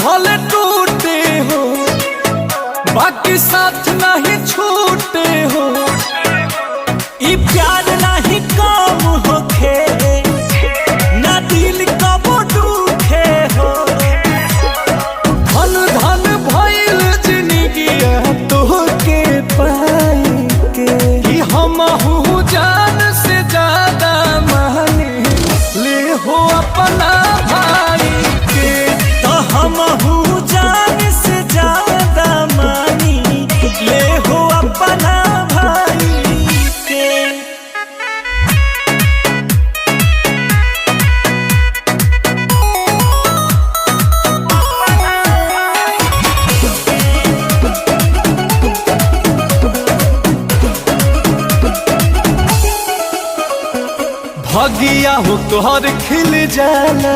भले टूटे हो बाकी साथ नहीं छूटे हो। ई प्यार नहीं कम होखे ना दिल कब दुखे हो। धन धन भइल जिंदगी तोहके पाई के कि हमहू जान से ज्यादा माने ले हो अपना भाई के। तो हमहू जान से ज्यादा मानी ले हो अपना भाई के। भगिया हो तोहर खिल जाला